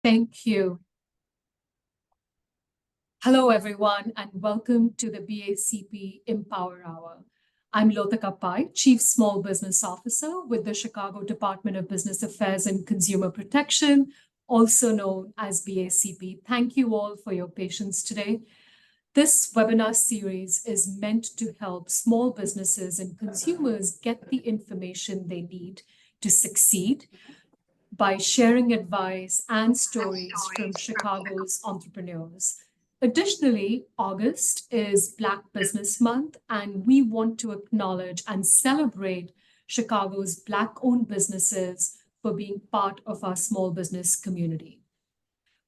Thank you. Hello, everyone, and welcome to the BACP Empower Hour. I'm Lotika, Chief Small Business Officer with the Chicago Department of Business Affairs and Consumer Protection, also known as BACP. Thank you all for your patience today. This webinar series is meant to help small businesses and consumers get the information they need to succeed by sharing advice and stories from Chicago's entrepreneurs. Additionally, August is Black Business Month, and we want to acknowledge and celebrate Chicago's Black-owned businesses for being part of our small business community.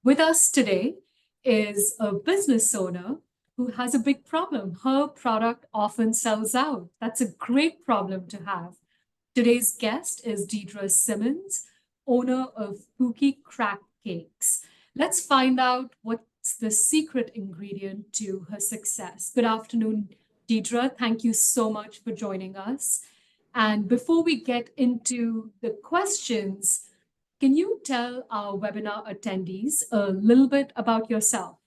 With us today is a business owner who has a big problem. Her product often sells out. That's a great problem to have. Today's guest is Dedra Simmons, owner of Pookie Crack Cakes. Let's find out what's the secret ingredient to her success. Good afternoon, Dedra. Thank you so much for joining us. And before we get into the questions, can you tell our webinar attendees a little bit about yourself?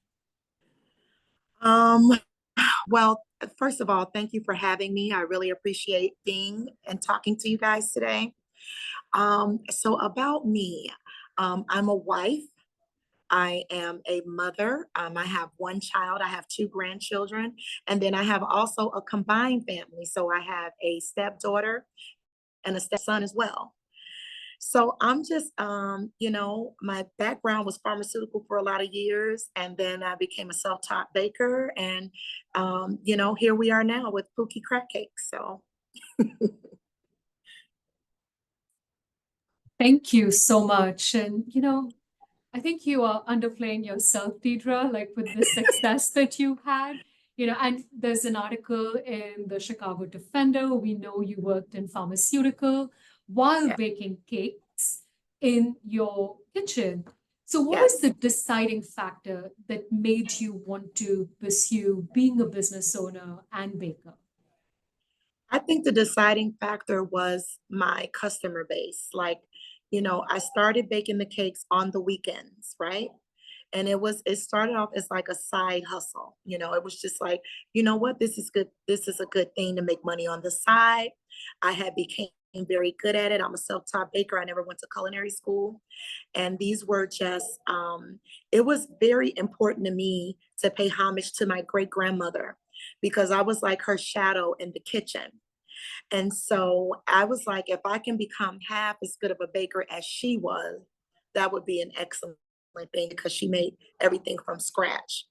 Well, first of all, thank you for having me. I really appreciate being and talking to you guys today. So about me, I'm a wife. I am a mother. I have one child. I have two grandchildren, and then I have also a combined family. So I have a stepdaughter and a stepson as well. So I'm just, my background was pharmaceutical for a lot of years, and then I became a self-taught baker, and here we are now with Pookie Crack Cakes. So. Thank you so much. And, I think you are underplaying yourself, Dedra, like with the success that you had. And there's an article in the Chicago Defender. We know you worked in pharmaceutical while baking cakes in your kitchen. So what was the deciding factor that made you want to pursue being a business owner and baker? I think the deciding factor was my customer base. I started baking the cakes on the weekends, right? And it started off as like a side hustle. It was just like, you know what, this is good. This is a good thing to make money on the side. I had became very good at it. I'm a self-taught baker. I never went to culinary school. And these were just, it was very important to me to pay homage to my great grandmother because I was like her shadow in the kitchen. And so I was like, if I can become half as good of a baker as she was, that would be an excellent thing because she made everything from scratch.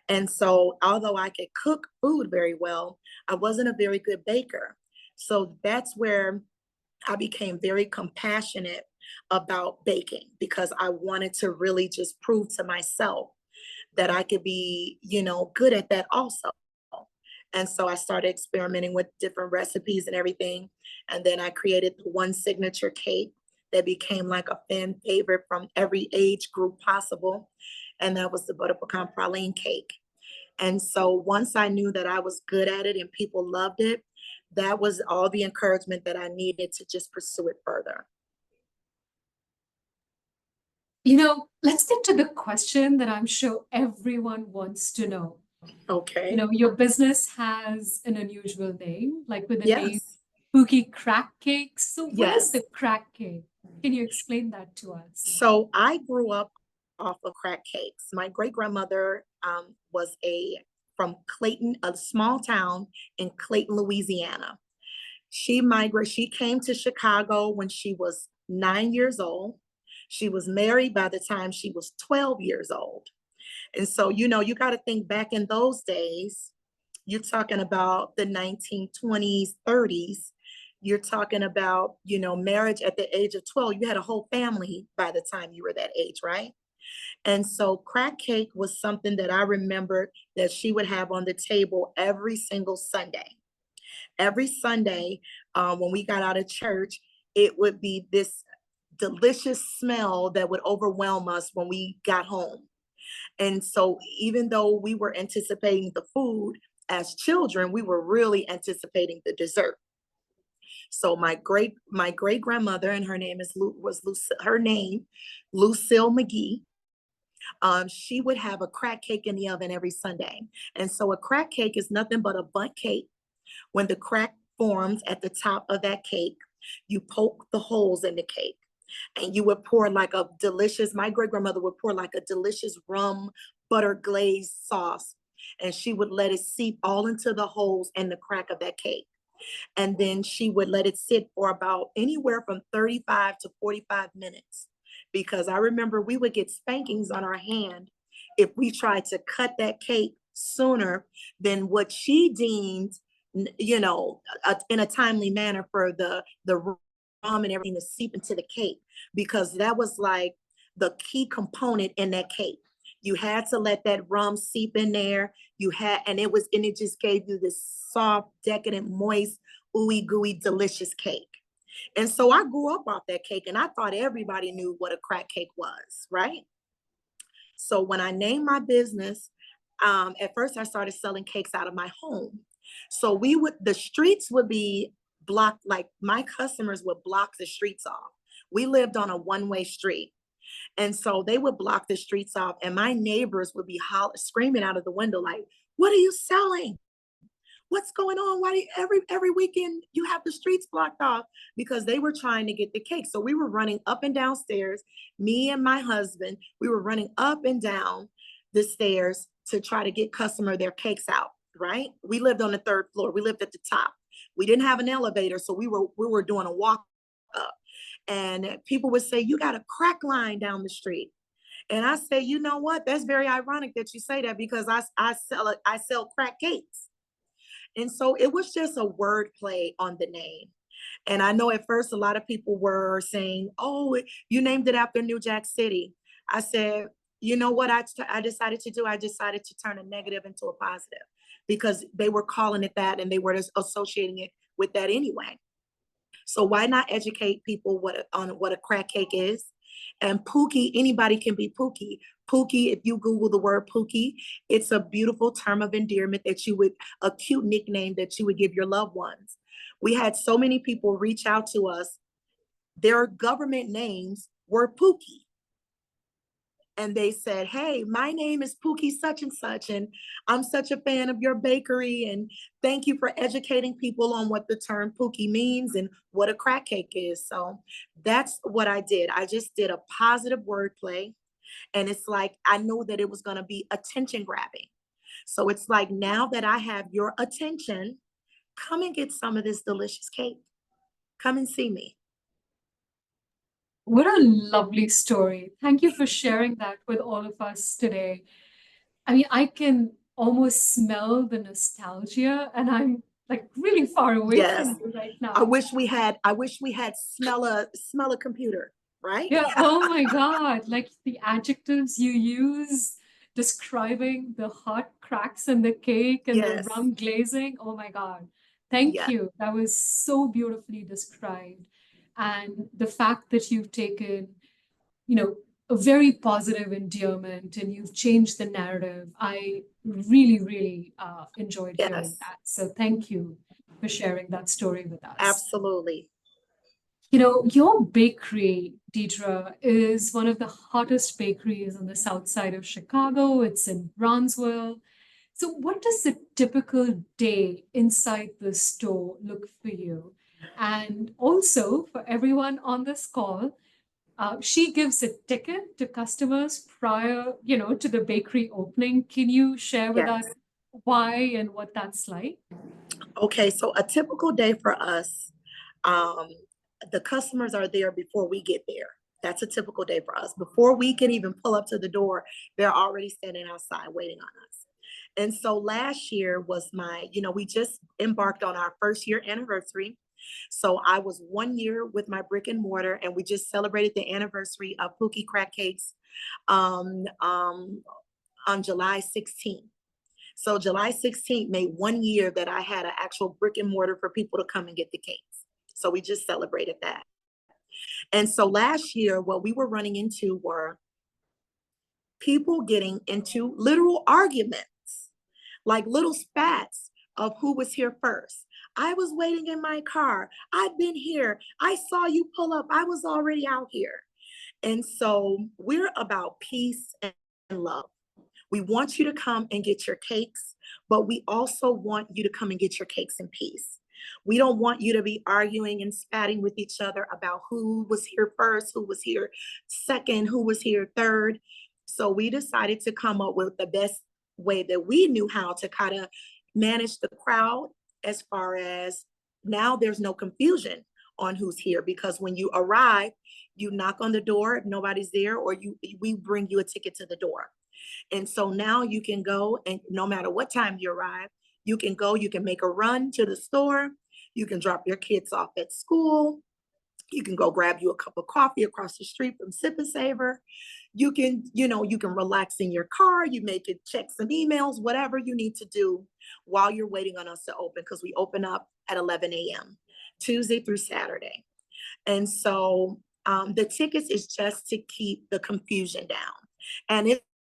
And so although I could cook food very well, I wasn't a very good baker. So that's where I became very compassionate about baking because I wanted to really just prove to myself that I could be, good at that also. And so I started experimenting with different recipes and everything. And then I created the one signature cake that became like a fan favorite from every age group possible. And that was the butter pecan praline cake. And so once I knew that I was good at it and people loved it, that was all the encouragement that I needed to just pursue it further. Let's get to the question that I'm sure everyone wants to know. Okay. Your business has an unusual name, like with the name Pookie Crack Cakes. So what is the crack cake? Can you explain that to us? So I grew up off of crack cakes. My great grandmother was from Clayton, a small town in Clayton, Louisiana. She came to Chicago when she was 9 years old. She was married by the time she was 12 years old. And so, you got to think back in those days, you're talking about the 1920s, 30s. You're talking about, marriage at the age of 12. You had a whole family by the time you were that age, right? And so crack cake was something that I remembered that she would have on the table every single Sunday. Every Sunday, when we got out of church, it would be this delicious smell that would overwhelm us when we got home. And so even though we were anticipating the food as children, we were really anticipating the dessert. So my great grandmother, and her name Lucille McGee. She would have a crack cake in the oven every Sunday. And so a crack cake is nothing but a bundt cake. When the crack forms at the top of that cake, you poke the holes in the cake and you would pour like a delicious, my great grandmother would pour like a delicious rum butter glazed sauce, and she would let it seep all into the holes and the crack of that cake. And then she would let it sit for about anywhere from 35 to 45 minutes. Because I remember we would get spankings on our hand if we tried to cut that cake sooner than what she deemed, in a timely manner for the rum and everything to seep into the cake, because that was like the key component in that cake. You had to let that rum seep in there. And it just gave you this soft, decadent, moist, ooey gooey, delicious cake. And so I grew up off that cake, and I thought everybody knew what a crack cake was, right? So when I named my business, at first I started selling cakes out of my home. So the streets would be blocked, like my customers would block the streets off. We lived on a one-way street. And so they would block the streets off, and my neighbors would be screaming out of the window, like, "What are you selling? What's going on? Why do every weekend you have the streets blocked off?" Because they were trying to get the cake. So we were running up and down stairs, me and my husband, we were running up and down the stairs to try to get customer their cakes out, right? We lived on the third floor. We lived at the top. We didn't have an elevator, so we were doing a walk up. And people would say, "You got a crack line down the street." And I say, "You know what? That's very ironic that you say that, because I sell crack cakes." And so it was just a word play on the name. And I know at first a lot of people were saying, "Oh, you named it after New Jack City." I said, "You know what I decided to do? I decided to turn a negative into a positive, because they were calling it that and they were just associating it with that anyway. So why not educate people on what a crack cake is? And Pookie, anybody can be Pookie. Pookie, if you Google the word Pookie, it's a beautiful term of endearment a cute nickname that you would give your loved ones. We had so many people reach out to us. Their government names were Pookie. And they said, "Hey, my name is Pookie such and such, and I'm such a fan of your bakery, and thank you for educating people on what the term Pookie means and what a crack cake is." So that's what I did. I just did a positive wordplay, and it's like I knew that it was going to be attention grabbing. So it's like, now that I have your attention, come and get some of this delicious cake. Come and see me. What a lovely story. Thank you for sharing that with all of us today. I mean, I can almost smell the nostalgia, and I'm like really far away Yes. from you right now. I wish we had smell a computer, right? Yeah, oh my God. Like the adjectives you use describing the hot cracks in the cake and the Yes. rum glazing. Oh my God. Thank Yeah. you. That was so beautifully described. And the fact that you've taken, a very positive endearment and you've changed the narrative, I really, really enjoyed hearing Yes. that. So thank you for sharing that story with us. Absolutely. Your bakery, Dedra, is one of the hottest bakeries on the south side of Chicago. It's in Bronzeville. So, what does a typical day inside the store look for you? And also, for everyone on this call, she gives a ticket to customers prior, to the bakery opening. Can you share with us Yes. why and what that's like? Okay, so a typical day for us, um, the customers are there before we get there. That's a typical day for us. Before we can even pull up to the door, they're already standing outside waiting on us. And so last year was we just embarked on our first year anniversary. So I was 1 year with my brick and mortar, and we just celebrated the anniversary of Pookie Crack Cakes um, um, on July 16th. So July 16th made 1 year that I had an actual brick and mortar for people to come and get the cakes. So we just celebrated that. And so last year, what we were running into were people getting into literal arguments, like little spats of who was here first. "I was waiting in my car. I've been here. I saw you pull up. I was already out here." And so we're about peace love. We want you to come and get your cakes, but we also want you to come and get your cakes in peace. We don't want you to be arguing and spatting with each other about who was here first, who was here second, who was here third. So we decided to come up with the best way that we knew how to kind of manage the crowd, as far as now there's no confusion on who's here, because when you arrive, you knock on the door, if nobody's there, or we bring you a ticket to the door. And so now you can go, and no matter what time you arrive, you can go, you can make a run to the store, you can drop your kids off at school, you can go grab you a cup of coffee across the street from Sip and Savor. You can, you can relax in your car, you make it, check some emails, whatever you need to do while you're waiting on us to open, because we open up at 11 a.m., Tuesday through Saturday. And so the tickets is just to keep the confusion down. And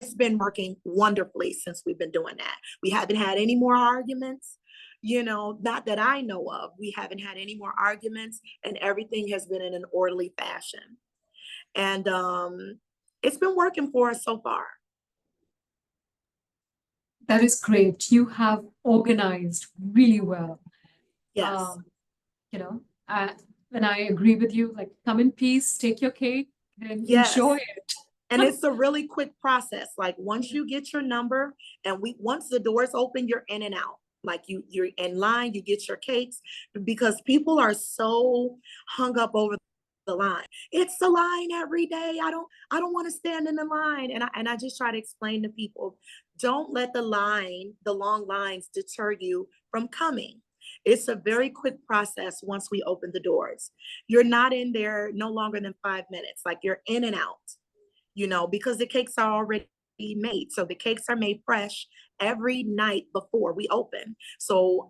it's been working wonderfully since we've been doing that. We haven't had any more arguments, not that I know of. We haven't had any more arguments, and everything has been in an orderly fashion. And it's been working for us so far. That is great. You have organized really well. Yes. And I agree with you, like, come in peace, take your cake and enjoy it. And it's a really quick process. Like, once you get your number, and once the doors open, you're in and out. Like, you're in line, you get your cakes, because people are so hung up over the line. It's the line every day. I don't want to stand in the line. And I just try to explain to people, don't let the long lines deter you from coming. It's a very quick process once we open the doors. You're not in there no longer than 5 minutes. Like, you're in and out, because the cakes are already made. So the cakes are made fresh every night before we open. So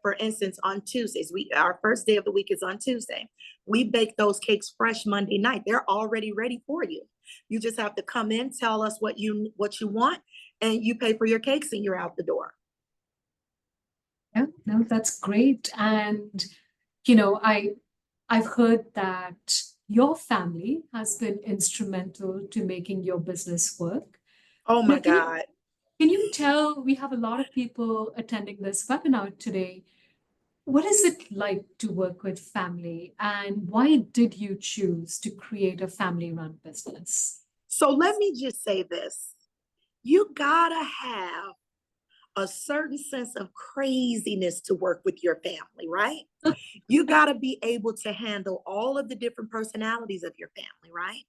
for instance, on Tuesdays, our first day of the week is on Tuesday. We bake those cakes fresh Monday night. They're already ready for you. You just have to come in, tell us what you want, and you pay for your cakes, and you're out the door. Yeah, no, that's great. And I've heard that your family has been instrumental to making your business work. Oh my God. Can you tell, we have a lot of people attending this webinar today. What is it like to work with family, and why did you choose to create a family-run business? So let me just say this. You gotta have a certain sense of craziness to work with your family, right? You gotta be able to handle all of the different personalities of your family, right?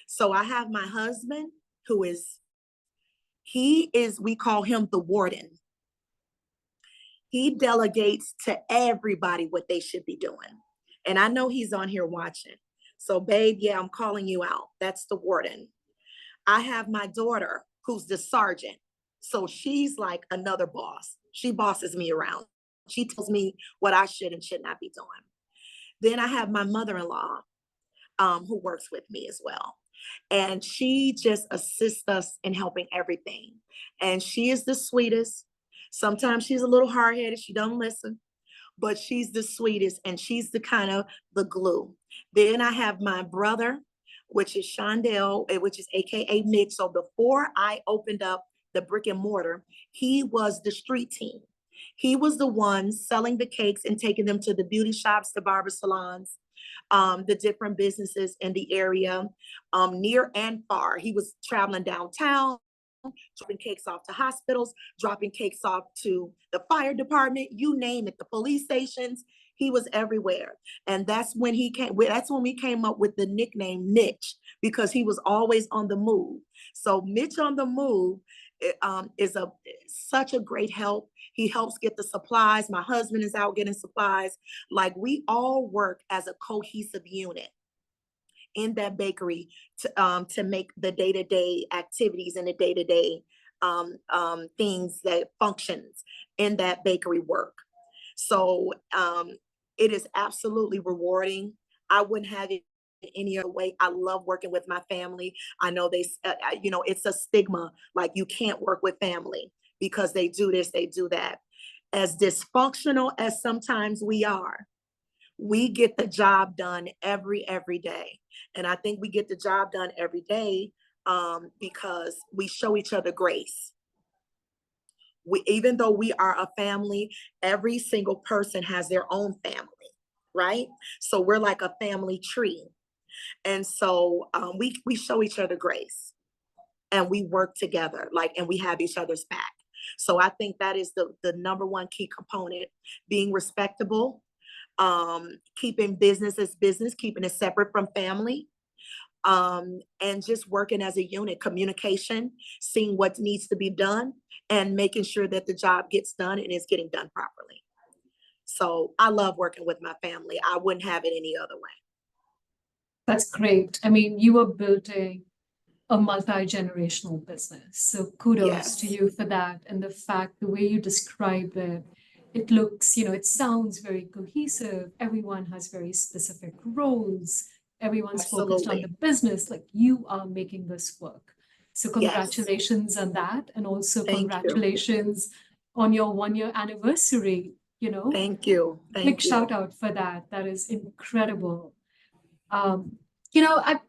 So I have my husband, we call him the warden. He delegates to everybody what they should be doing. And I know he's on here watching. So babe, yeah, I'm calling you out. That's the warden. I have my daughter, who's the sergeant. So she's like another boss. She bosses me around. She tells me what I should and should not be doing. Then I have my mother-in-law, who works with me as well. And she just assists us in helping everything. And she is the sweetest. Sometimes she's a little hard-headed. She doesn't listen, but she's the sweetest, and she's the kind of the glue. Then I have my brother, which is Shondell, which is AKA Mitch. So before I opened up the brick and mortar, he was the street team. He was the one selling the cakes and taking them to the beauty shops, the barber salons, the different businesses in the area, near and far. He was traveling downtown, dropping cakes off to hospitals, dropping cakes off to the fire department, you name it, the police stations. He was everywhere. And that's when we came up with the nickname Mitch, because he was always on the move. So Mitch on the move is such a great help. He helps get the supplies. My husband is out getting supplies. Like, we all work as a cohesive unit in that bakery to make the day-to-day activities and the day-to-day things that functions in that bakery work. So it is absolutely rewarding. I wouldn't have it any other way. I love working with my family. I know it's a stigma, like, you can't work with family because they do this, they do that. As dysfunctional as sometimes we are, we get the job done every day. And I think we get the job done every day because we show each other grace. Even though we are a family, every single person has their own family, right? So we're like a family tree. And so we show each other grace and we work together, like, and we have each other's back. So I think that is the number one key component: being respectable, keeping business as business, keeping it separate from family, and just working as a unit, communication, seeing what needs to be done, and making sure that the job gets done and is getting done properly. So I love working with my family. I wouldn't have it any other way. That's great. I mean, you are building a multi-generational business. So kudos to Yes, you for that. And the fact, the way you describe it, it looks, it sounds very cohesive. Everyone has very specific roles. Everyone's focused on the absolutely. business. Like, you are making this work. So Yes. congratulations on that. And also Thank you. congratulations on your 1 year anniversary. Thank you. Big Thank shout you. out for that. That is incredible. Um, you know, I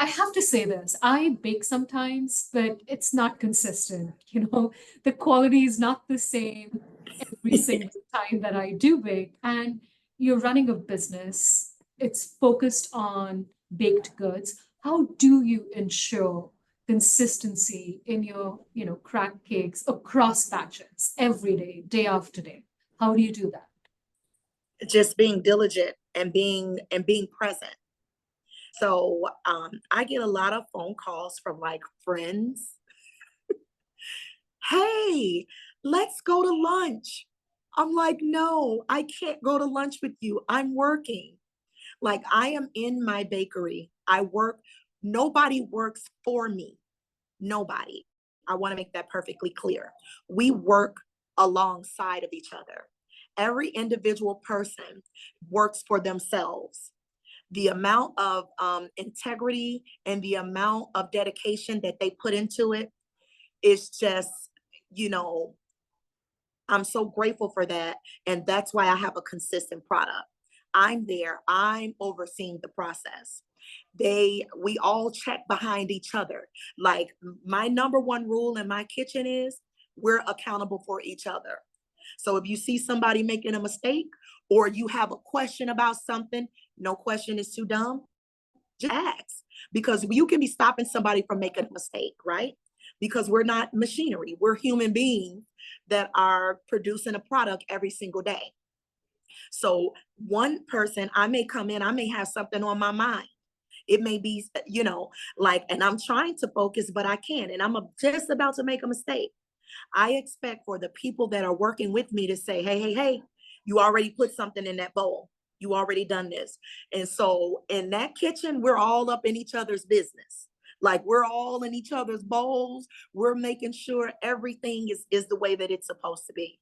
I have to say this. I bake sometimes, but it's not consistent. The quality is not the same every single time that I do bake. And you're running a business, it's focused on baked goods. How do you ensure consistency in your, crack cakes across batches every day, day after day? How do you do that? Just being diligent and being present. So I get a lot of phone calls from like friends. Hey, let's go to lunch. I'm like, no, I can't go to lunch with you. I'm working. Like, I am in my bakery. I work. Nobody works for me. Nobody. I want to make that perfectly clear. We work alongside of each other. Every individual person works for themselves. The amount of integrity and the amount of dedication that they put into it is just, you know, I'm so grateful for that. And that's why I have a consistent product. I'm there, I'm overseeing the process. We all check behind each other. Like, my number one rule in my kitchen is we're accountable for each other. So if you see somebody making a mistake or you have a question about something, no question is too dumb, just ask. Because you can be stopping somebody from making a mistake, right? Because we're not machinery, we're human beings that are producing a product every single day. So one person, I may come in, I may have something on my mind. It may be, like, and I'm trying to focus, but I can't. And I'm just about to make a mistake. I expect for the people that are working with me to say, hey, hey, hey, you already put something in that bowl. You already done this. And so in that kitchen, we're all up in each other's business. Like, we're all in each other's bowls. We're making sure everything is the way that it's supposed to be.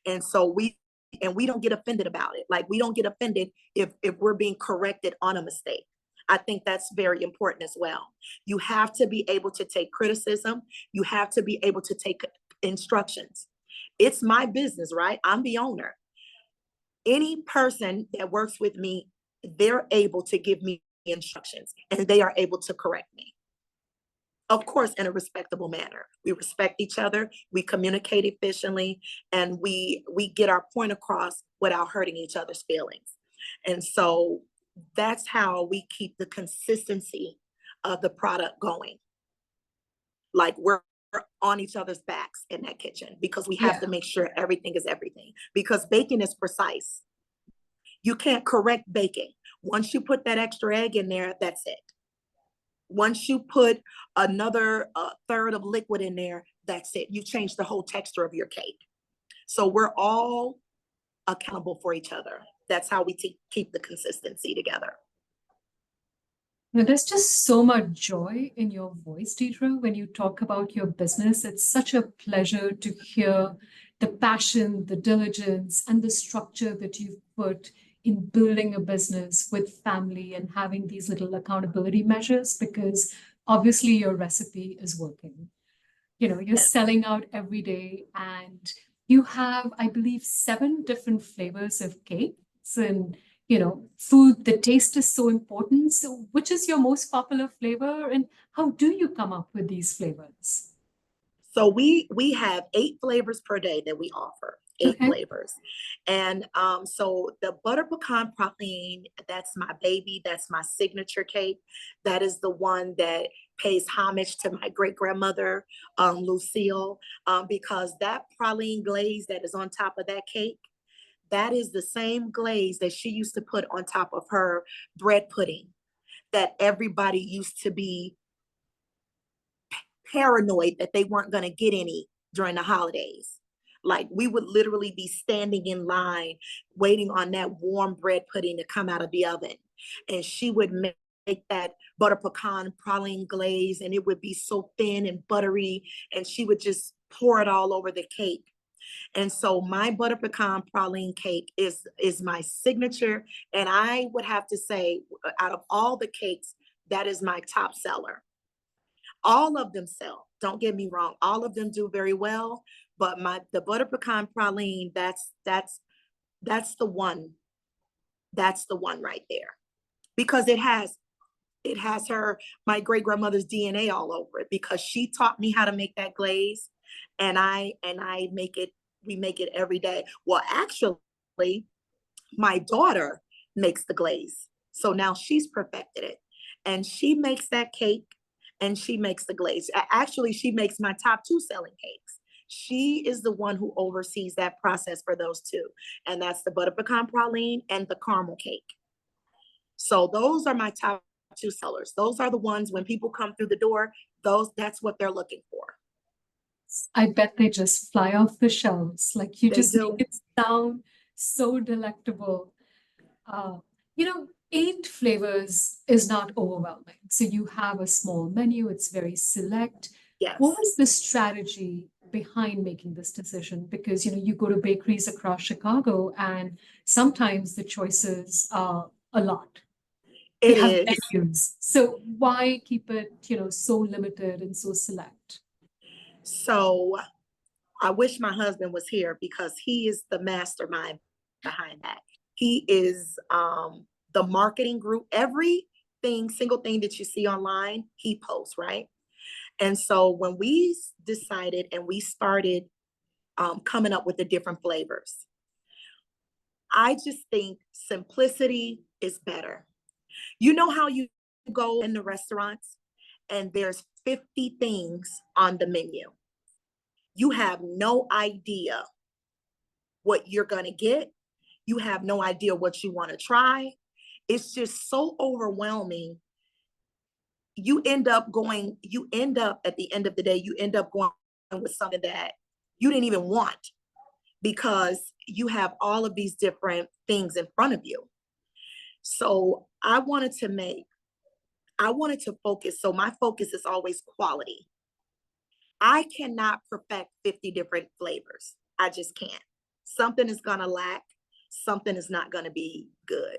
And so we don't get offended about it. Like, we don't get offended if we're being corrected on a mistake. I think that's very important as well. You have to be able to take criticism. You have to be able to take instructions. It's my business, right? I'm the owner. Any person that works with me, they're able to give me instructions and they are able to correct me. Of course, in a respectable manner. We respect each other, we communicate efficiently, and we get our point across without hurting each other's feelings. And so that's how we keep the consistency of the product going. Like, we're on each other's backs in that kitchen because we have Yeah. to make sure everything is everything. Because baking is precise. You can't correct baking. Once you put that extra egg in there, that's it. Once you put another third of liquid in there, that's it. You've changed the whole texture of your cake. So we're all accountable for each other. That's how we keep the consistency together. Now, there's just so much joy in your voice, Dedra, when you talk about your business. It's such a pleasure to hear the passion, the diligence, and the structure that you've put in building a business with family and having these little accountability measures, because obviously your recipe is working. You're selling out every day, and you have, I believe, 7 different flavors of cakes, and food, the taste is so important. So which is your most popular flavor and how do you come up with these flavors? So we have 8 flavors per day that we offer. Eight Okay. flavors. And so the butter pecan praline, that's my baby, that's my signature cake. That is the one that pays homage to my great grandmother, Lucille, because that praline glaze that is on top of that cake, that is the same glaze that she used to put on top of her bread pudding that everybody used to be paranoid that they weren't going to get any during the holidays. Like we would literally be standing in line waiting on that warm bread pudding to come out of the oven. And she would make that butter pecan praline glaze and it would be so thin and buttery and she would just pour it all over the cake. And so my butter pecan praline cake is my signature. And I would have to say, out of all the cakes, that is my top seller. All of them sell, don't get me wrong, all of them do very well, but the butter pecan praline, that's the one, that's the one right there. Because it has my great grandmother's DNA all over it because she taught me how to make that glaze and I make it, we make it every day. Well, actually, my daughter makes the glaze. So now she's perfected it. And she makes that cake and she makes the glaze. Actually, she makes my top 2 selling cakes. She is the one who oversees that process for those 2. And that's the butter pecan praline and the caramel cake. So those are my top 2 sellers. Those are the ones when people come through the door, that's what they're looking for. I bet they just fly off the shelves. Like you They just make do. it sound so delectable. 8 flavors is not overwhelming. So you have a small menu, it's very select. What Yes. was the strategy behind making this decision? Because you go to bakeries across Chicago and sometimes the choices are a lot. They It have is. menus. So why keep it, so limited and so select? So I wish my husband was here because he is the mastermind behind that. He is the marketing group. Everything, single thing that you see online, he posts, right? And so when we decided and we started coming up with the different flavors, I just think simplicity is better. You know how you go in the restaurants and there's 50 things on the menu. You have no idea what you're going to get. You have no idea what you want to try. It's just so overwhelming. You end up at the end of the day, you end up going with something that you didn't even want because you have all of these different things in front of you. So I wanted to focus. So my focus is always quality. I cannot perfect 50 different flavors. I just can't. Something is going to lack. Something is not going to be good.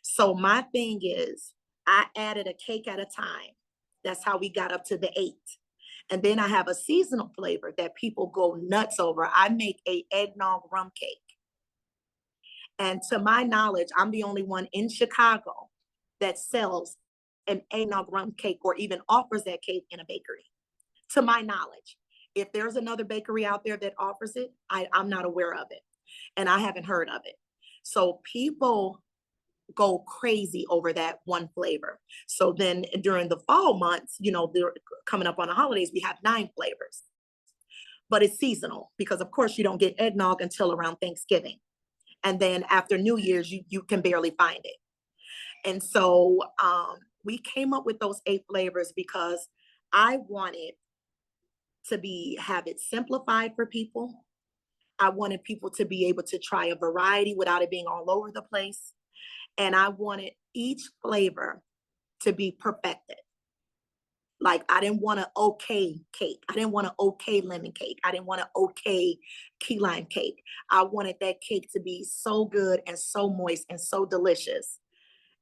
So my thing is, I added a cake at a time. That's how we got up to the 8. And then I have a seasonal flavor that people go nuts over. I make a eggnog rum cake. And to my knowledge, I'm the only one in Chicago that sells an eggnog rum cake or even offers that cake in a bakery. To my knowledge, if there's another bakery out there that offers it, I'm not aware of it. And I haven't heard of it. So people go crazy over that one flavor. So then during the fall months, they're coming up on the holidays, we have 9 flavors. But it's seasonal because of course you don't get eggnog until around Thanksgiving. And then after New Year's, you can barely find it. And so we came up with those 8 flavors because I wanted to have it simplified for people. I wanted people to be able to try a variety without it being all over the place. And I wanted each flavor to be perfected. Like I didn't want an okay cake. I didn't want an okay lemon cake. I didn't want an okay key lime cake. I wanted that cake to be so good and so moist and so delicious.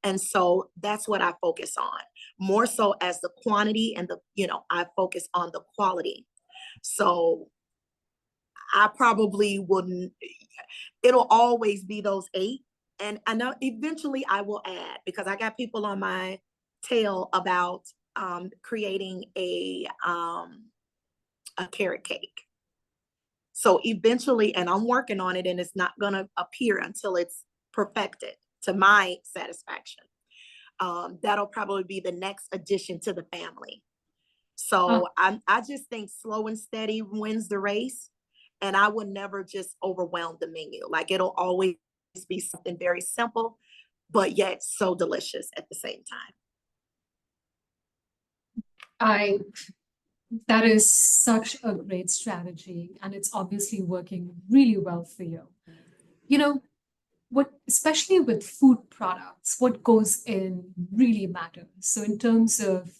And so that's what I focus on. More so as the quantity and I focus on the quality. So I probably wouldn't, it'll always be those 8. And I know eventually I will add, because I got people on my tail about creating a carrot cake. So eventually, and I'm working on it, and it's not gonna appear until it's perfected to my satisfaction. That'll probably be the next addition to the family. Uh, So I just think slow and steady wins the race. And I would never just overwhelm the menu. Like, it'll always be something very simple, but yet so delicious at the same time. I That is such a great strategy, and it's obviously working really well for you. You know, what, especially with food products, what goes in really matters. So, in terms of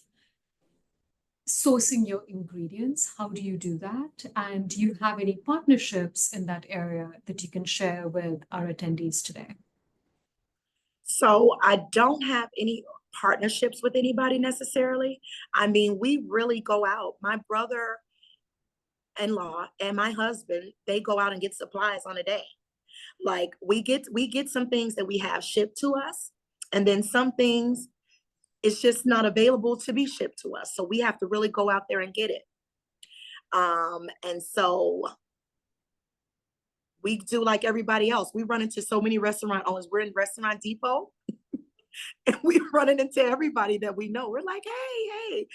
sourcing your ingredients, how do you do that? And do you have any partnerships in that area that you can share with our attendees today? So I don't have any partnerships with anybody necessarily. I mean, we really go out. My brother-in-law and my husband, they go out and get supplies on a day. Like, we get some things that we have shipped to us, and then some things it's just not available to be shipped to us. So we have to really go out there and get it. And so we do like everybody else. We run into so many restaurant owners. We're in Restaurant Depot, and we running into everybody that we know. We're like, hey,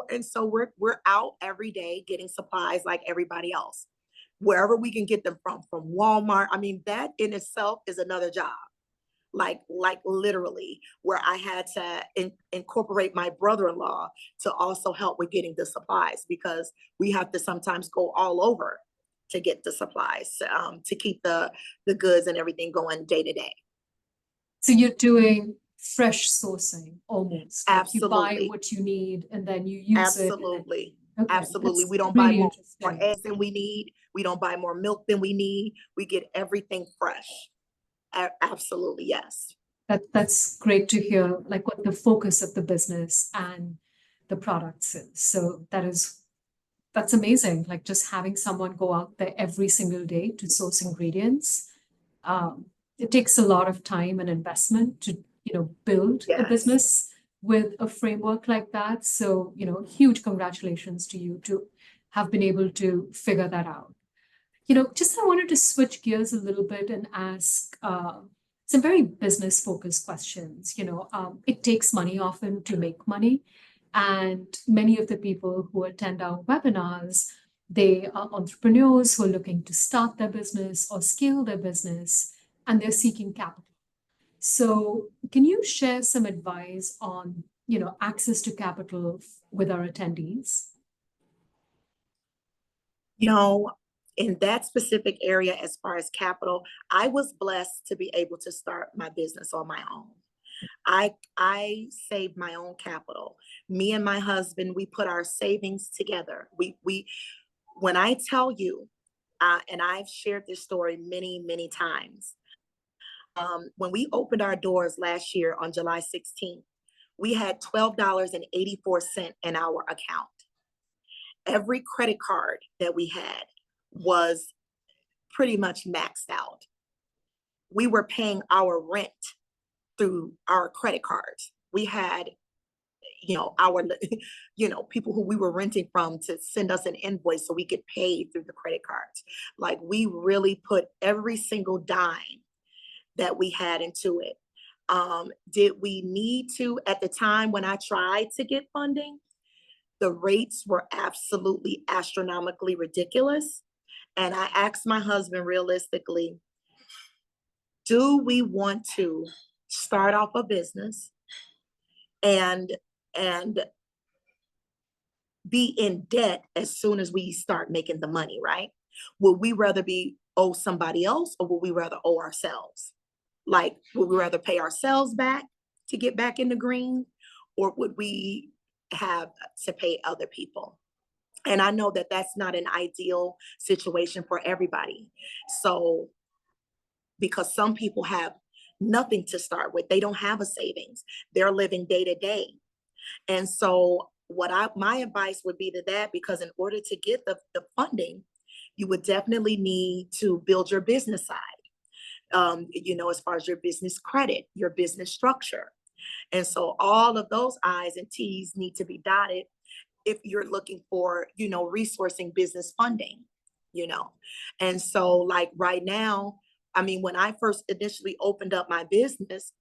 and so we're out every day getting supplies like everybody else, wherever we can get them from Walmart. I mean, that in itself is another job. Like literally, where I had to incorporate my brother-in-law to also help with getting the supplies, because we have to sometimes go all over to get the supplies, to keep the goods and everything going day to day. So, you're doing fresh sourcing almost. Like, you buy Absolutely. what you need and then you use it. Absolutely. Okay, Absolutely. that's We don't buy really more interesting. eggs than we need. We don't buy more milk than we need. We get everything fresh. Absolutely, yes. That's great to hear, like what the focus of the business and the products is. So that's amazing. Like, just having someone go out there every single day to source ingredients. Um, it takes a lot of time and investment to, build a Yes. business with a framework like that. So, huge congratulations to you to have been able to figure that out. Just I wanted to switch gears a little bit and ask some very business focused questions. It takes money often to make money. And many of the people who attend our webinars, they are entrepreneurs who are looking to start their business or scale their business, and they're seeking capital. So, can you share some advice on, access to capital with our attendees? You know, in that specific area, as far as capital, I was blessed to be able to start my business on my own. I saved my own capital. Me and my husband, we put our savings together. We when I tell you, and I've shared this story many, many times. When we opened our doors last year on July 16th, we had $12.84 in our account. Every credit card that we had was pretty much maxed out. We were paying our rent through our credit cards. We had, our, people who we were renting from to send us an invoice so we could pay through the credit cards. Like, we really put every single dime that we had into it. Did we need to, at the time when I tried to get funding, the rates were absolutely astronomically ridiculous. And I asked my husband realistically, do we want to start off a business and be in debt as soon as we start making the money, right? Would we rather be owe somebody else, or would we rather owe ourselves? Like, would we rather pay ourselves back to get back in the green, or would we have to pay other people? And I know that that's not an ideal situation for everybody. So, because some people have nothing to start with, they don't have a savings, they're living day to day. And so, my advice would be to that, because in order to get the funding, you would definitely need to build your business side. as far as your business credit, your business structure. And so all of those I's and T's need to be dotted if you're looking for, resourcing business funding, you know. And so like right now, I mean, when I first initially opened up my business,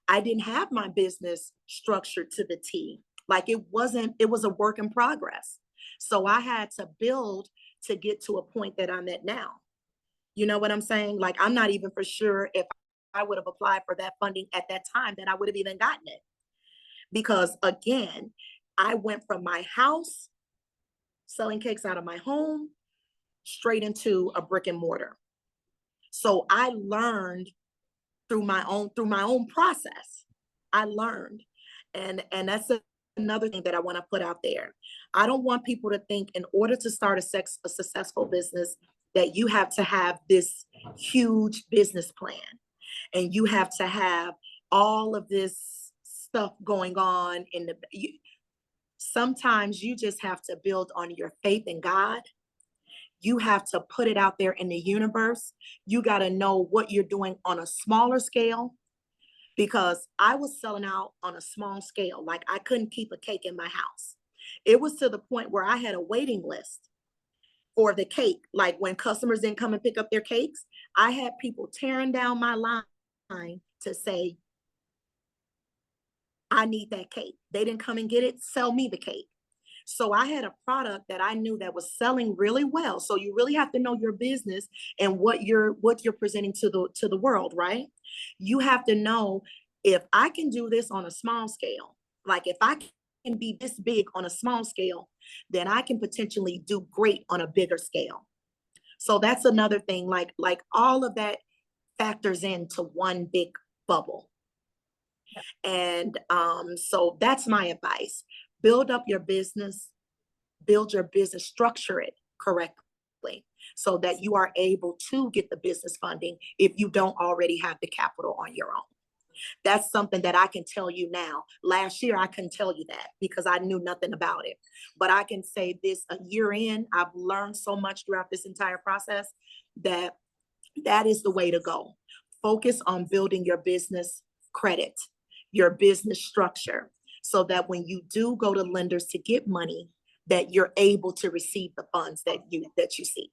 I didn't have my business structured to the T. Like it was a work in progress. So I had to build to get to a point that I'm at now. You know what I'm saying? Like, I'm not even for sure if I would have applied for that funding at that time, that I would have even gotten it. Because again, I went from my house, selling cakes out of my home, straight into a brick and mortar. So I learned through my own process. I learned. And that's another thing that I want to put out there. I don't want people to think in order to start a successful business that you have to have this huge business plan and you have to have all of this stuff going on sometimes you just have to build on your faith in God. You have to put it out there in the universe. You got to know what you're doing on a smaller scale, because I was selling out on a small scale. Like I couldn't keep a cake in my house. It was to the point where I had a waiting list for the cake. Like when customers didn't come and pick up their cakes, I had people tearing down my line to say, I need that cake. They didn't come and get it, sell me the cake. So I had a product that I knew that was selling really well. So you really have to know your business and what you're presenting to the world, right? You have to know, if I can do this on a small scale, like if I can be this big on a small scale, then I can potentially do great on a bigger scale. So that's another thing, like all of that factors into one big bubble. And so that's my advice. Build up your business, build your business, structure it correctly so that you are able to get the business funding if you don't already have the capital on your own. That's something that I can tell you now. Last year, I couldn't tell you that because I knew nothing about it. But I can say this, a year in, I've learned so much throughout this entire process that is the way to go. Focus on building your business credit, your business structure, so that when you do go to lenders to get money, that you're able to receive the funds that you seek.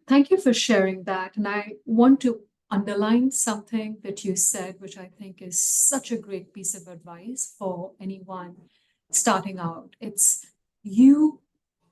Thank you for sharing that. And I want to underline something that you said, which I think is such a great piece of advice for anyone starting out. It's you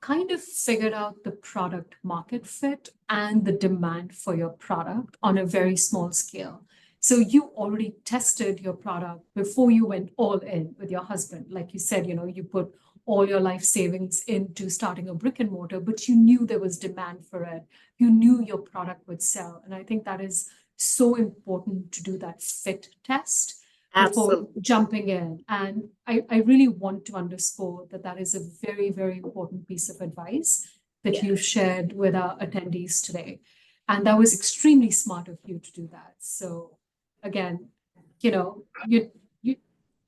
kind of figured out the product market fit and the demand for your product on a very small scale. So you already tested your product before you went all in with your husband. Like you said, you put all your life savings into starting a brick and mortar, but you knew there was demand for it. You knew your product would sell. And I think that is so important to do that fit test before Absolutely. jumping in. And I really want to underscore that is a very, very important piece of advice that you shared with our attendees today. And that was extremely smart of you to do that. So again, you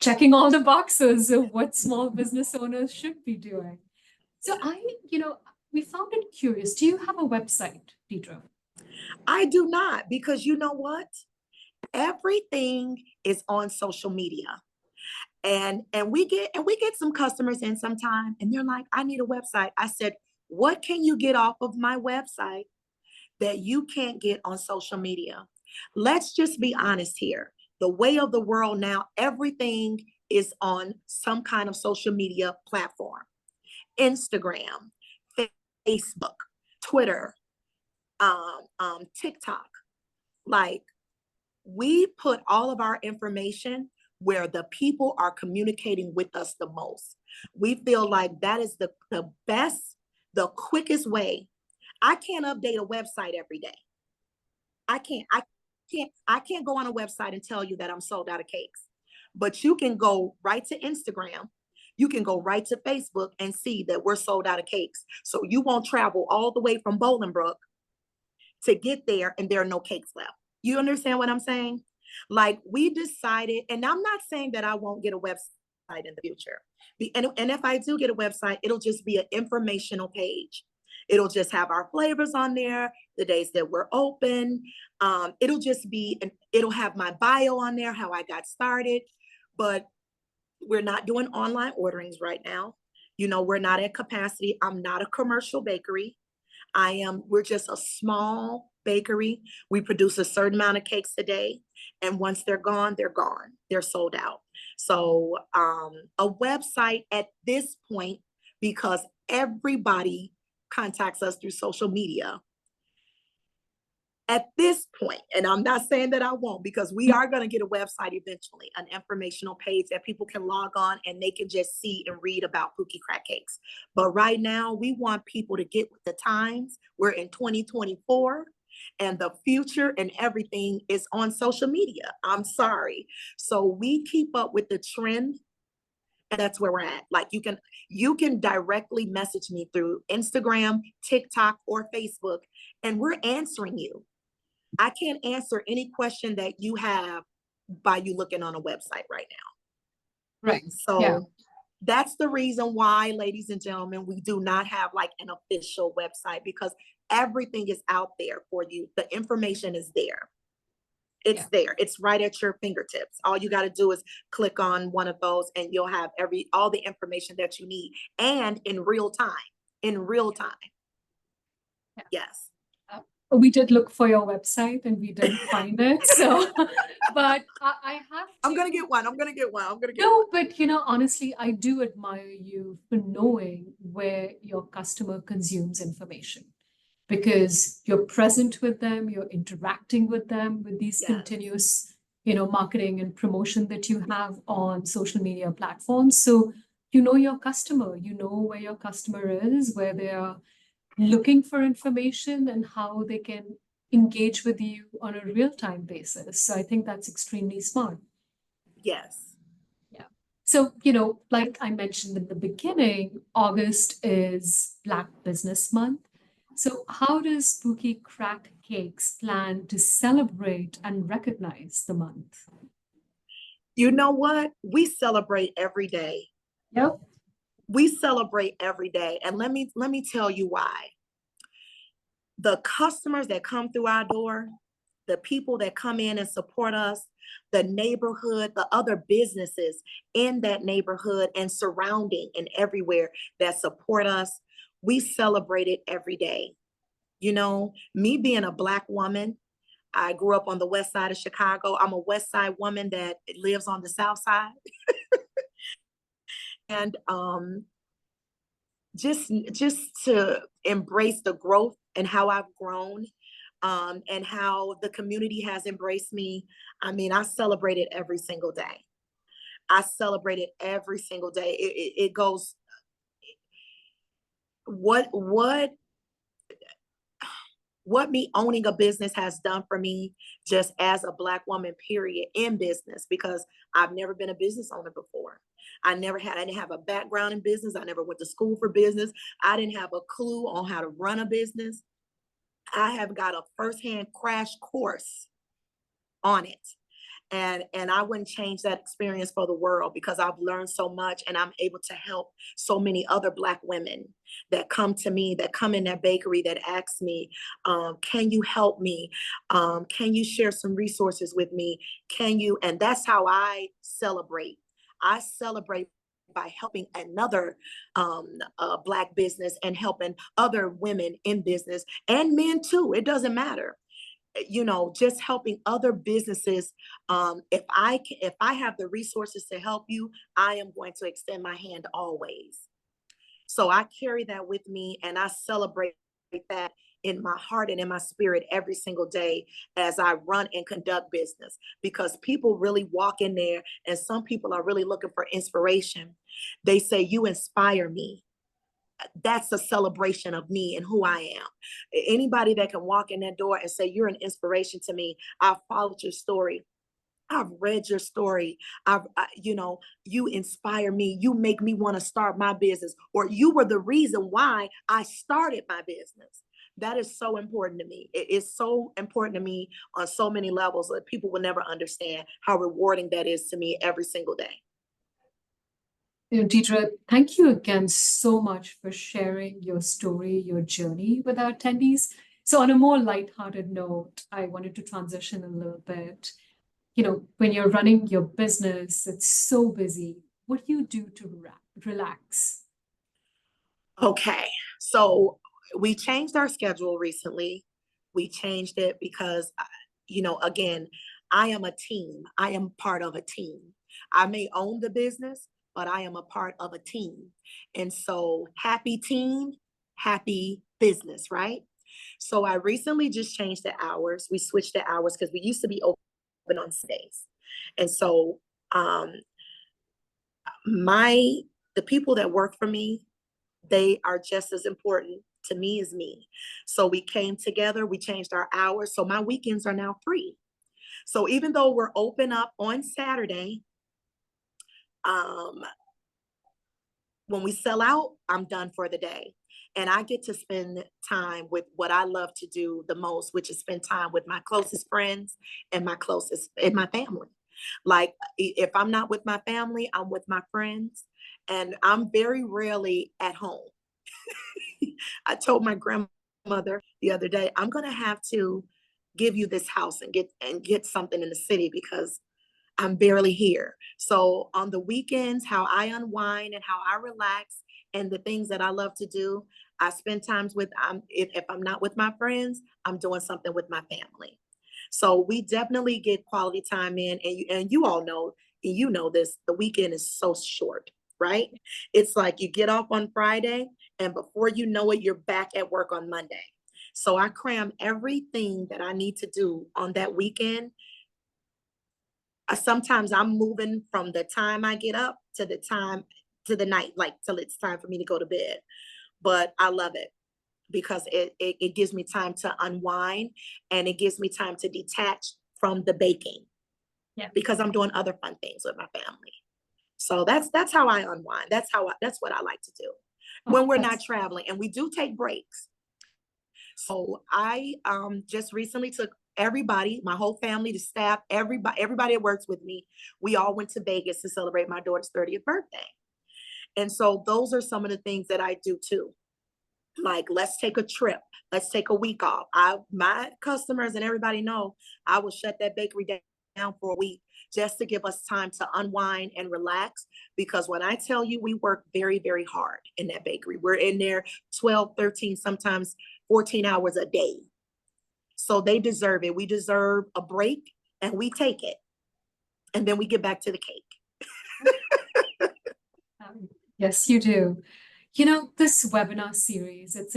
checking all the boxes of what small business owners should be doing. So we found it curious. Do you have a website, Dedra? I do not, because you know what? Everything is on social media. And we get some customers in sometime and they're like, I need a website. I said, what can you get off of my website that you can't get on social media? Let's just be honest here. The way of the world now, everything is on some kind of social media platform. Instagram, Facebook, Twitter, TikTok. Like, we put all of our information where the people are communicating with us the most. We feel like that is the best, the quickest way. I can't update a website every day. I can't go on a website and tell you that I'm sold out of cakes. But you can go right to Instagram. You can go right to Facebook and see that we're sold out of cakes. So you won't travel all the way from Bolingbrook to get there and there are no cakes left. You understand what I'm saying? Like, we decided, and I'm not saying that I won't get a website in the future. And if I do get a website, it'll just be an informational page. It'll just have our flavors on there, the days that we're open. It'll just be, it'll have my bio on there, how I got started, but we're not doing online orderings right now. You know, we're not at capacity. I'm not a commercial bakery. We're just a small bakery. We produce a certain amount of cakes a day. And once they're gone, they're gone. They're sold out. So a website at this point, because everybody contacts us through social media. At this point, and I'm not saying that I won't, because we are going to get a website eventually, an informational page that people can log on and they can just see and read about Pookie Crack Cakes. But right now, we want people to get with the times. We're in 2024 and the future and everything is on social media. I'm sorry. So we keep up with the trend. And that's where we're at. Like you can directly message me through Instagram, TikTok, or Facebook, and we're answering you. I can't answer any question that you have by you looking on a website right now. Right. So yeah. That's the reason why, ladies and gentlemen, we do not have like an official website, because everything is out there for you. The information is there. It's there. It's right at your fingertips. All you got to do is click on one of those and you'll have all the information that you need, and in real time. Yes. We did look for your website and we didn't find it. So, but I have to. I'm going to get one. No, but honestly, I do admire you for knowing where your customer consumes information, because you're present with them, you're interacting with them with these continuous, marketing and promotion that you have on social media platforms. So you know your customer, you know where your customer is, where they are looking for information and how they can engage with you on a real-time basis. So I think that's extremely smart. Yes. Yeah. So, like I mentioned in the beginning, August is Black Business Month. So how does Pookie Crack Cakes plan to celebrate and recognize the month? You know what? We celebrate every day. Yep. We celebrate every day. And let me tell you why. The customers that come through our door, the people that come in and support us, the neighborhood, the other businesses in that neighborhood and surrounding and everywhere that support us, we celebrate it every day. Me being a Black woman, I grew up on the west side of Chicago. I'm a west side woman that lives on the south side. And just to embrace the growth and how I've grown, and how the community has embraced me. I mean, I celebrate it every single day. It goes, what me owning a business has done for me, just as a Black woman, period, in business, because I've never been a business owner before. I didn't have a background in business. I never went to school for business. I didn't have a clue on how to run a business. I have got a firsthand crash course on it. And I wouldn't change that experience for the world, because I've learned so much and I'm able to help so many other Black women that come to me, that come in that bakery, that ask me, can you help me? Can you share some resources with me? And that's how I celebrate. I celebrate by helping another Black business and helping other women in business, and men too. It doesn't matter. Just helping other businesses. If I have the resources to help you, I am going to extend my hand always. So I carry that with me, and I celebrate that in my heart and in my spirit every single day as I run and conduct business, because people really walk in there, and some people are really looking for inspiration. They say, "You inspire me." That's a celebration of me and who I am. Anybody that can walk in that door and say, "You're an inspiration to me. I've followed your story. I've read your story. You inspire me. You make me want to start my business," or "You were the reason why I started my business." That is so important to me. It is so important to me on so many levels that people will never understand how rewarding that is to me every single day. Dedra, thank you again so much for sharing your story, your journey with our attendees. So, on a more lighthearted note, I wanted to transition a little bit. When you're running your business, it's so busy. What do you do to relax? Okay, so we changed our schedule recently. We changed it because, again, I am a team. I am part of a team. I may own the business, but I am a part of a team. And so, happy team, happy business, right? So, I recently just changed the hours. We switched the hours because we used to be open on Sundays. And so, um, my the people that work for me, they are just as important to me as me. So we came together, we changed our hours. So my weekends are now free. So even though we're open up on Saturday, um, when we sell out, I'm done for the day. And I get to spend time with what I love to do the most, which is spend time with my closest friends and my family. Like if I'm not with my family, I'm with my friends, and I'm very rarely at home. I told my grandmother the other day, I'm gonna have to give you this house and get something in the city because I'm barely here. So on the weekends, how I unwind and how I relax and the things that I love to do, I spend times with if I'm not with my friends, I'm doing something with my family. So we definitely get quality time in, and you all know, you know this, the weekend is so short, right? It's like you get off on Friday and before you know it, you're back at work on Monday. So I cram everything that I need to do on that weekend. Sometimes I'm moving from the time I get up to the night, like till it's time for me to go to bed. But I love it because it gives me time to unwind, and it gives me time to detach from the baking. Yeah. Because I'm doing other fun things with my family. So that's how I unwind. That's what I like to do when we're not traveling, and we do take breaks. So I just recently took everybody, my whole family, the staff, everybody that works with me. We all went to Vegas to celebrate my daughter's 30th birthday. And so those are some of the things that I do too. Like, let's take a trip. Let's take a week off. My customers and everybody know I will shut that bakery down for a week just to give us time to unwind and relax. Because when I tell you, we work very, very hard in that bakery. We're in there 12, 13, sometimes 14 hours a day. So they deserve it. We deserve a break, and we take it. And then we get back to the cake. Yes, you do. This webinar series, it's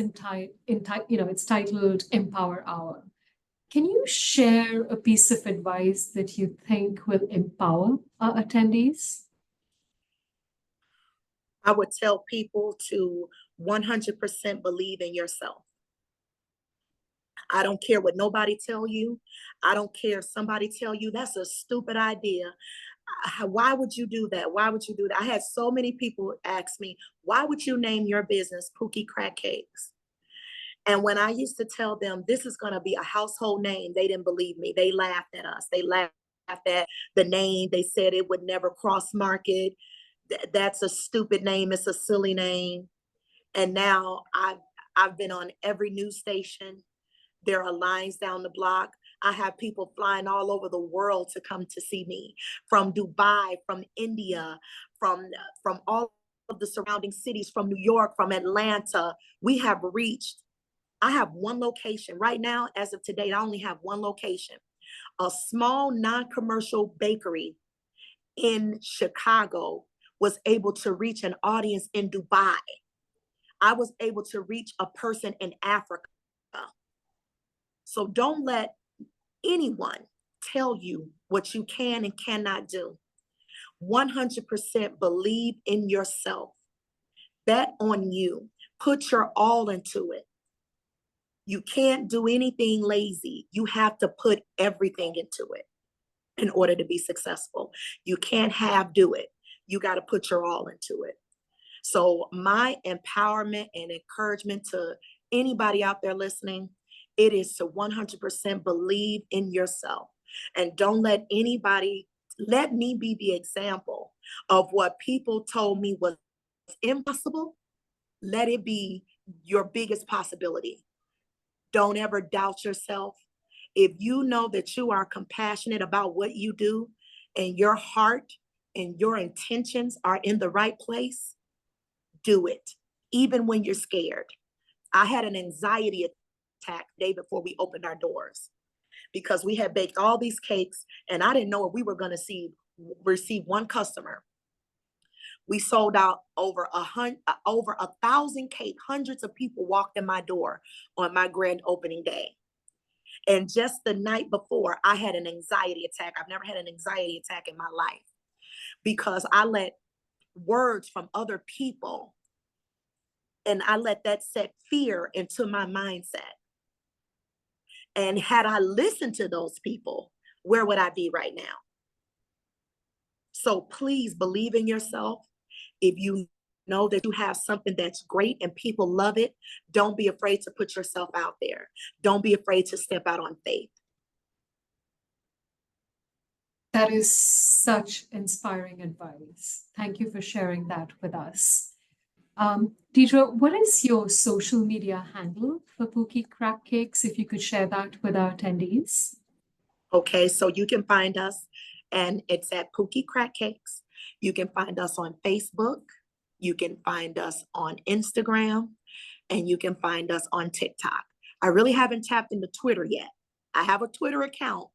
titled Empower Hour. Can you share a piece of advice that you think will empower our attendees? I would tell people to 100% believe in yourself. I don't care what nobody tell you. I don't care if somebody tell you that's a stupid idea. Why would you do that? Why would you do that? I had so many people ask me, why would you name your business Pookie Crack Cakes? And when I used to tell them this is going to be a household name, they didn't believe me. They laughed at us. They laughed at the name. They said it would never cross market. That's a stupid name. It's a silly name. And now I've been on every news station. There are lines down the block. I have people flying all over the world to come to see me, from Dubai, from India, from all of the surrounding cities, from New York, from Atlanta. We have reached, I have one location right now. As of today, I only have one location, a small non-commercial bakery in Chicago was able to reach an audience in Dubai. I was able to reach a person in Africa. So don't let anyone tell you what you can and cannot do. 100% believe in yourself. Bet on you. Put your all into it. You can't do anything lazy. You have to put everything into it in order to be successful. You can't do it. You got to put your all into it. So my empowerment and encouragement to anybody out there listening, it is to 100% believe in yourself, and don't let me be the example of what people told me was impossible. Let it be your biggest possibility. Don't ever doubt yourself. If you know that you are compassionate about what you do and your heart and your intentions are in the right place, do it, even when you're scared. I had an anxiety attack the day before we opened our doors because we had baked all these cakes and I didn't know if we were going to receive one customer. We sold out over 1,000 cake. Hundreds of people walked in my door on my grand opening day. And just the night before, I had an anxiety attack. I've never had an anxiety attack in my life because I let words from other people and I let that set fear into my mindset. And had I listened to those people, where would I be right now? So please believe in yourself. If you know that you have something that's great and people love it, don't be afraid to put yourself out there. Don't be afraid to step out on faith. That is such inspiring advice. Thank you for sharing that with us. Dedra, what is your social media handle for Pookie Crack Cakes? If you could share that with our attendees. Okay, so you can find us, and it's at Pookie Crack Cakes. You can find us on Facebook. You can find us on Instagram, and you can find us on TikTok. I really haven't tapped into Twitter yet. I have a Twitter account,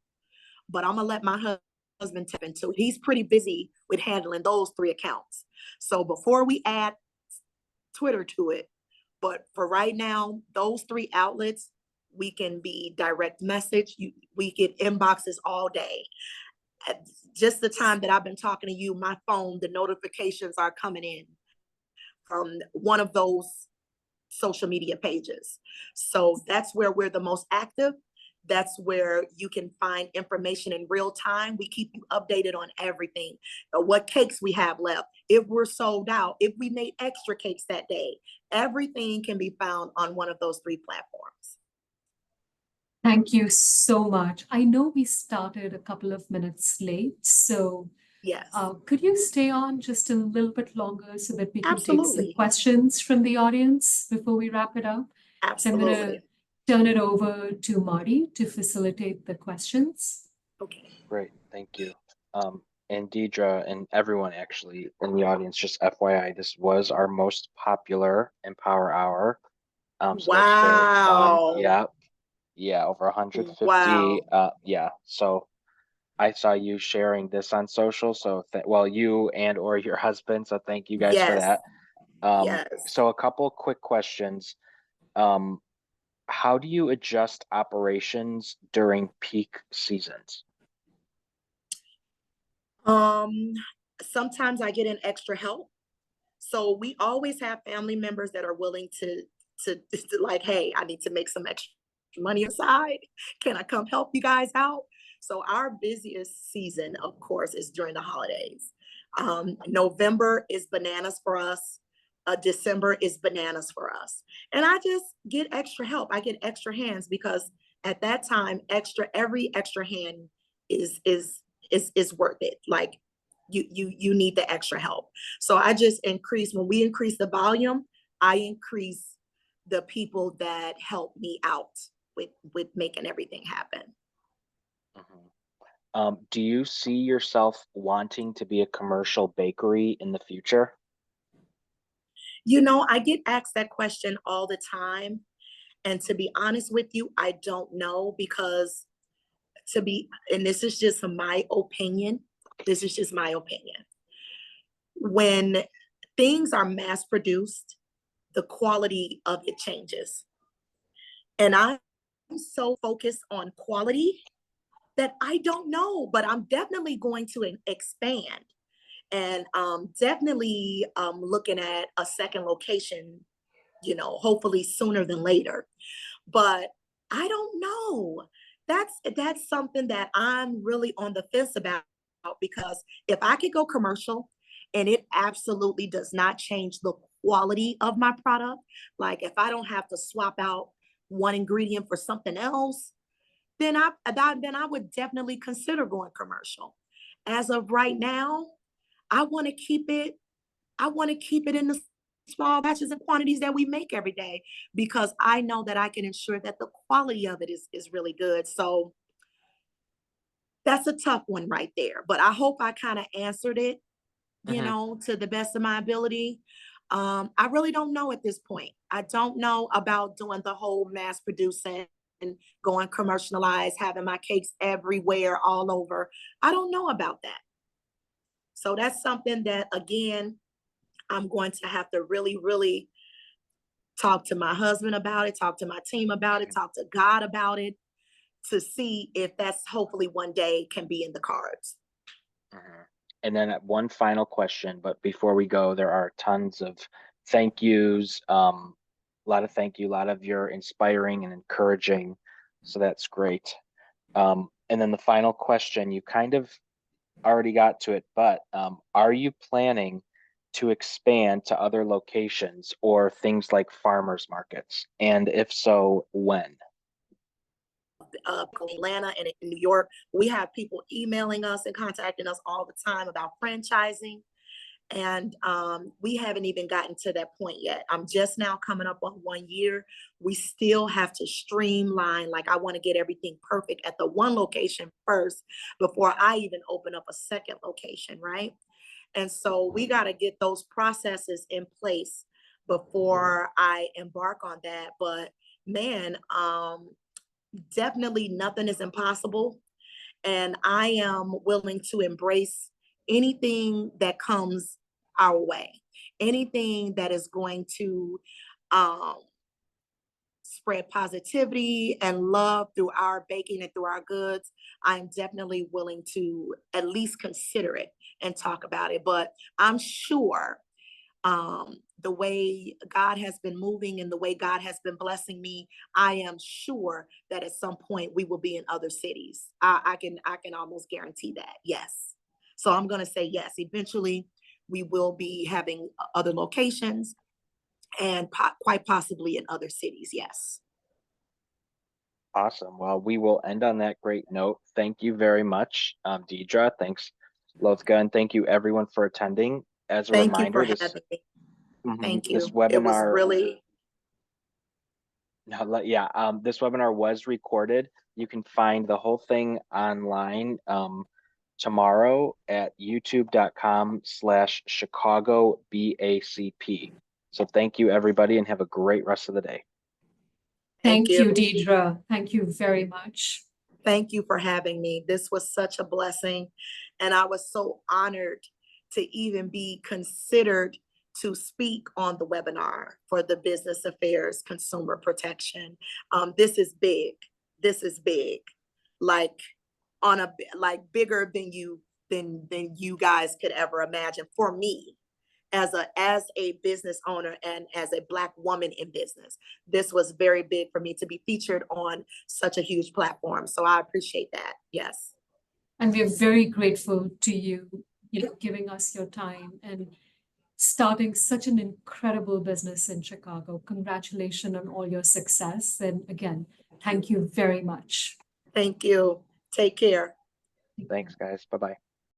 but I'm gonna let my husband tap into it. He's pretty busy with handling those 3 accounts. So before we add Twitter to it, but for right now, those 3 outlets, we can be direct message. We get inboxes all day. At just the time that I've been talking to you, my phone, the notifications are coming in from one of those social media pages. So that's where we're the most active. That's where you can find information in real time. We keep you updated on everything, what cakes we have left, if we're sold out, if we made extra cakes that day. Everything can be found on one of those 3 platforms. Thank you so much. I know we started a couple of minutes late, so yes, could you stay on just a little bit longer so that we can take some absolutely. questions from the audience before we wrap it up? So I'm going Absolutely. to turn it over to Marty to facilitate the questions. Okay. Great, thank you. And Dedra and everyone actually in the audience, just FYI, this was our most popular Empower Hour. So that's very fun. Wow. Yeah, over 150. Wow. Yeah, so I saw you sharing this on social, so well, you and or your husband, so thank you guys for Yes. that. Yes. So a couple quick questions. How do you adjust operations during peak seasons? Sometimes I get in extra help. So we always have family members that are willing to like, hey, I need to make some extra money aside. Can I come help you guys out? So our busiest season, of course, is during the holidays. November is bananas for us. December is bananas for us. And I just get extra help. I get extra hands because at that time, every extra hand is worth it. Like you need the extra help. So I just increase, when we increase the volume, I increase the people that help me out with making everything happen. Mm-hmm. Do you see yourself wanting to be a commercial bakery in the future? You know, I get asked that question all the time. And to be honest with you, I don't know, because and this is just my opinion. This is just my opinion. When things are mass produced, the quality of it changes. And I'm so focused on quality that I don't know, but I'm definitely going to expand. And definitely looking at a second location, you know, hopefully sooner than later. But I don't know. That's something that I'm really on the fence about, because if I could go commercial and it absolutely does not change the quality of my product, like if I don't have to swap out one ingredient for something else, then I would definitely consider going commercial. As of right now, I want to keep it in the small batches and quantities that we make every day, because I know that I can ensure that the quality of it is really good. So that's a tough one right there, but I hope I kind of answered it, you know, to the best of my ability. I really don't know at this point. I don't know about doing the whole mass producing and going commercialized, having my cakes everywhere, all over. I don't know about that. So that's something that, again, I'm going to have to really, really talk to my husband about it, talk to my team about it, talk to God about it, to see if that's hopefully one day can be in the cards. And then one final question, but before we go, there are tons of thank yous, a lot of thank you, a lot of your inspiring and encouraging. So that's great. And then the final question, you kind of already got to it, but are you planning to expand to other locations or things like farmers markets? And if so, when? Atlanta and in New York, we have people emailing us and contacting us all the time about franchising. And we haven't even gotten to that point yet. I'm just now coming up on 1 year. We still have to streamline. Like, I want to get everything perfect at the one location first before I even open up a second location, right? And so we got to get those processes in place before I embark on that. But man, definitely nothing is impossible. And I am willing to embrace anything that comes our way, anything that is going to spread positivity and love through our baking and through our goods. I'm definitely willing to at least consider it and talk about it. But I'm sure the way God has been moving and the way God has been blessing me, I am sure that at some point we will be in other cities. I can almost guarantee that. Yes. So I'm going to say yes. Eventually we will be having other locations and quite possibly in other cities. Yes. Awesome. Well, we will end on that great note. Thank you very much, Dedra. Thanks, Lotika, and thank you everyone for attending. As a Thank you reminder, for having me. Thank you. This webinar, It was really. this webinar was recorded. You can find the whole thing online tomorrow at youtube.com/Chicago BACP. So thank you, everybody, and have a great rest of the day. Thank you, Dedra. Thank you very much. Thank you for having me. This was such a blessing. And I was so honored to even be considered to speak on the webinar for the Business Affairs Consumer Protection. This is big. This is big. Like bigger than you guys could ever imagine. For me, as a business owner and as a Black woman in business, this was very big for me to be featured on such a huge platform. So I appreciate that. Yes. And we're very grateful to you, giving us your time and starting such an incredible business in Chicago. Congratulations on all your success. And again, thank you very much. Thank you. Take care. Thanks, guys. Bye-bye.